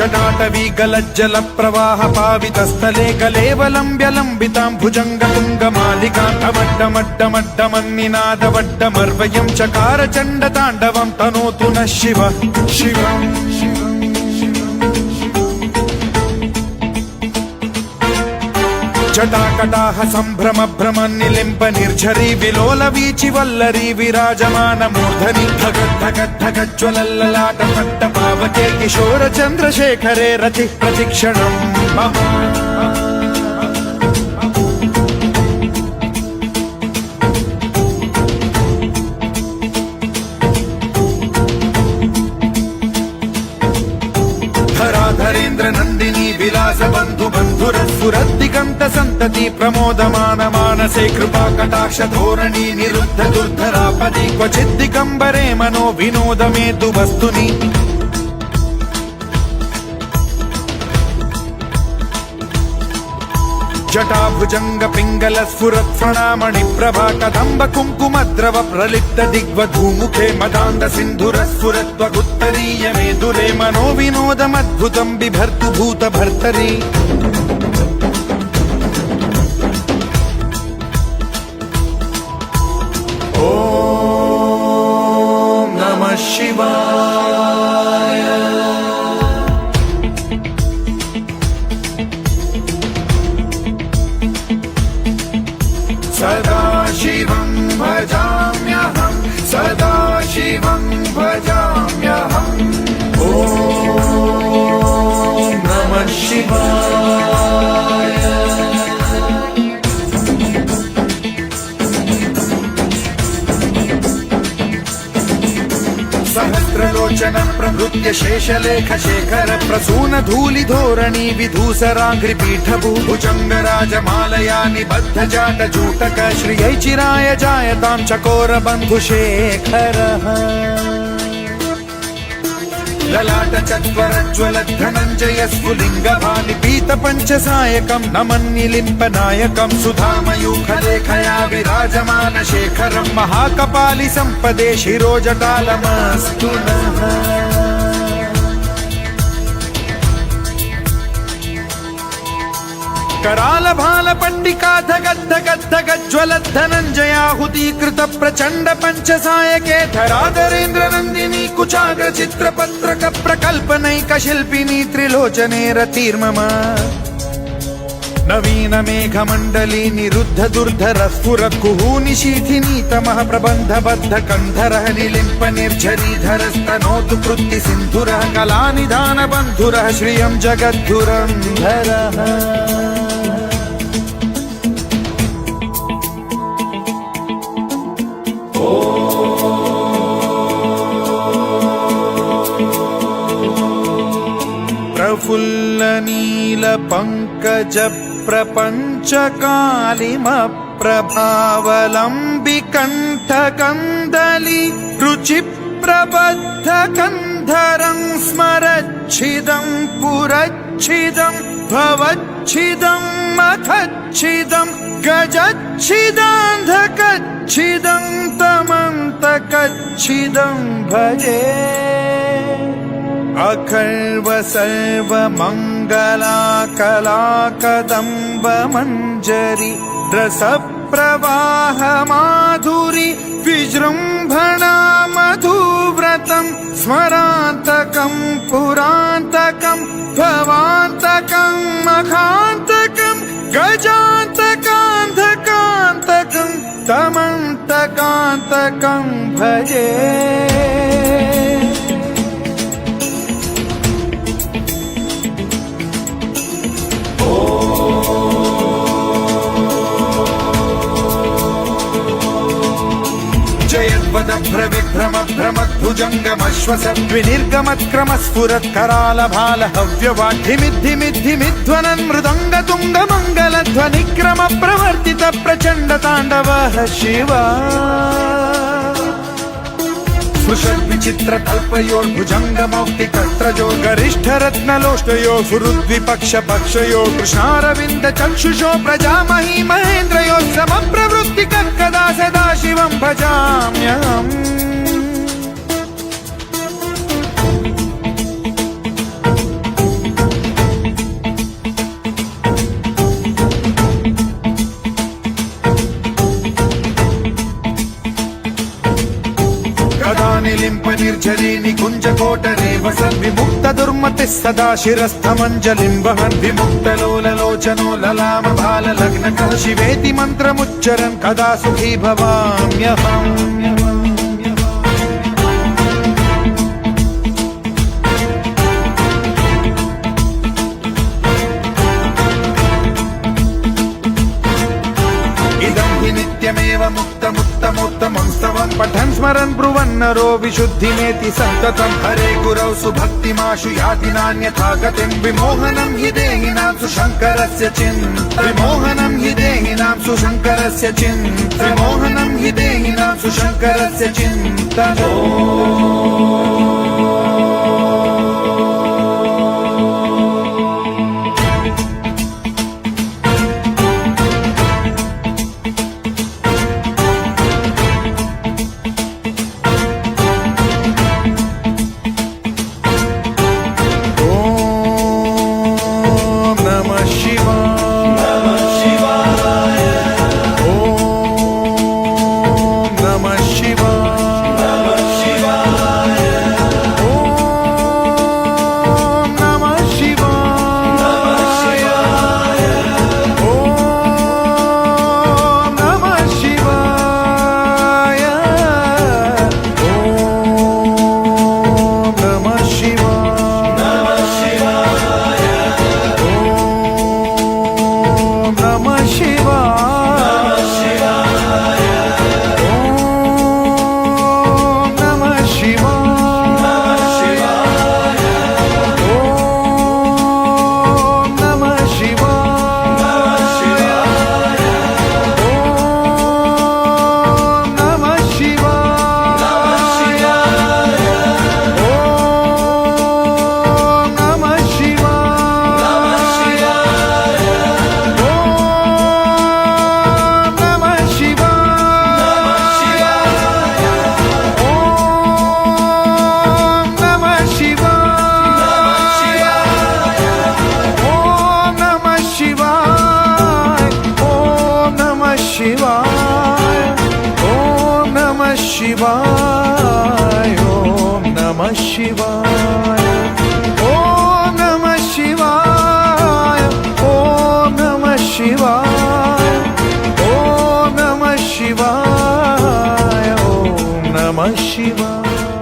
जटाटवी गलज्जल प्रवाह पावितस्थले कलेवलम्ब्यलम्बितां भुजङ्गतुङ्गमालिकां अवड्डमड्डमड्डमन्निनादवड्डमर्वयं चकार चण्डताण्डवं तनोतु नः शिवः शिवम् जटाकटाह सम्भ्रम भ्रम निलिम्ब निर्झरी विलोल वीचि वल्लरी विराजमान मूर्धनि धगद्धगद्धगज्ज्वलल्ललाट पट्ट पावके किशोर चन्द्रशेखरे रति प्रतिक्षणम् धराधरेन्द्र नन्दिनी विलास बन्धु बन्धुरस्फुरद्दिगन्त सन्तति प्रमोदमान मानसे कृपा कटाक्ष धोरणी निरुद्ध दुर्धरापदि क्वचिद्दिगम्बरे मनो विनोदमेतु वस्तुनि जटाभुजंग पिंगल स्फुरत् फणामणि प्रभा कदम्ब कुङ्कुमद्रव प्रलिप्त दिग्वधूमुखे मदान्द सिन्धुर स्फुरत्वगुत्तरीय मेदुरे मनो विनोदमद्भुतं बिभर्तु भूत भर्तरि ॐ नमः शिवाय सदा शिवं भजाम्यहं सदा शिवं भजाम्यहम् ॐ नमः शिवाय सहस्रलोचन प्रभृत्य शेषलेख शेखर प्रसून धूलि धोरणी विधूसराघ्रिपीठभू भुजङ्गराजमालया निबद्ध जाट जूटक श्रियै चिराय जायतां चकोर बन्धुशेखरः ललाट चत्वरज्वल धनञ्जय स्फुलिङ्ग भालिपीत पञ्चसायकं नमन्निलिम्पनायकं सुधामयूखलेखया विराजमान शेखरं महाकपालि सम्पदे शिरोजटालमस्तु नः कराल भाल पट्टिका धगद्धगद्धगज्ज्वलत् धनञ्जयाहुतीकृत प्रचण्ड पञ्चसायके धराधरेन्द्र नन्दिनी कुचाग्र चित्रपत्रक प्रकल्पनैक शिल्पिनी त्रिलोचने रतिर्मम नवीन मेघमण्डली निरुद्ध दुर्धर स्फुर कुहूनिशीथिनी तमः प्रबन्धबद्ध कन्धरः निलिम्प निर्झरीधरस्तनोतु कृत्ति सिन्धुरः कलानिधान बन्धुरः श्रियं जगद्धुरन्धरः प्रफुल्ल नील पंकज प्रपंच कालिम प्रभावलंबि कंठ कंदली रुचि प्रबद्ध कंधरं स्मरच्छिदं पुरच्छिदं भवच्छिदं मखच्छिदं गजच्छिदान्धकच्छिदं तमन्तकच्छिदं भजे अखर्व सर्व मंगला कला कदम्ब मंजरी रस प्रवाह माधुरी विजृंभणा मधुव्रतं स्मरान्तकं पुरान्तकं भवान्तकं मखान्तकं गजान्तकान्धकान्तकं तमन्तकान्तकं भजे भ्रविभ्रम भ्रमद्भुजङ्गमश्वसद्विनिर्गमत्क्रमस्फुरत् कराल भाल हव्यवाढ्यमिद्धिमिद्धिमिध्वनन् मृदङ्ग तुङ्ग मङ्गलध्वनिक्रम प्रवर्तित प्रचण्ड ताण्डवः शिवा स्पृशद्विचित्र तल्पयोर्भुजङ्ग मौक्तिकत्रयो गरिष्ठ रत्नलोष्टयो सुहृद्विपक्ष पक्षयो कृष्णारविन्द चक्षुषो प्रजामही महेन्द्रयो समप्रवृत्ति कदा सदा शिवं भजाम्यहम् निर्झरी निकुञ्जकोटरे वसन् विमुक्त दुर्मतिः सदा शिरस्थमञ्जलिं वहन् विमुक्तलोललोचनो ललाम बाललग्नकः शिवेति मन्त्रमुच्चरन् कदा सुखी भवाम्यहम् नित्यमेव मुक्तमुत्तमोत्तमं स्तवन् पठन् स्मरन् ब्रुवन्नरो विशुद्धिमेति सन्ततं हरे गुरौ सुभक्तिमाशु याति नान्यथा गतिं विमोहनं हि देहिनां सुशङ्करस्य चिन्त विमोहनं हि देहिनां सुशङ्करस्य चिन्त विमोहनं हि देहिनां सुशङ्करस्य चिन्त शिवाय ओम नमः शिवाय ओम नमः शिवाय ओम नमः शिवाय ओम नमः शिवाय ओम नमः शिवाय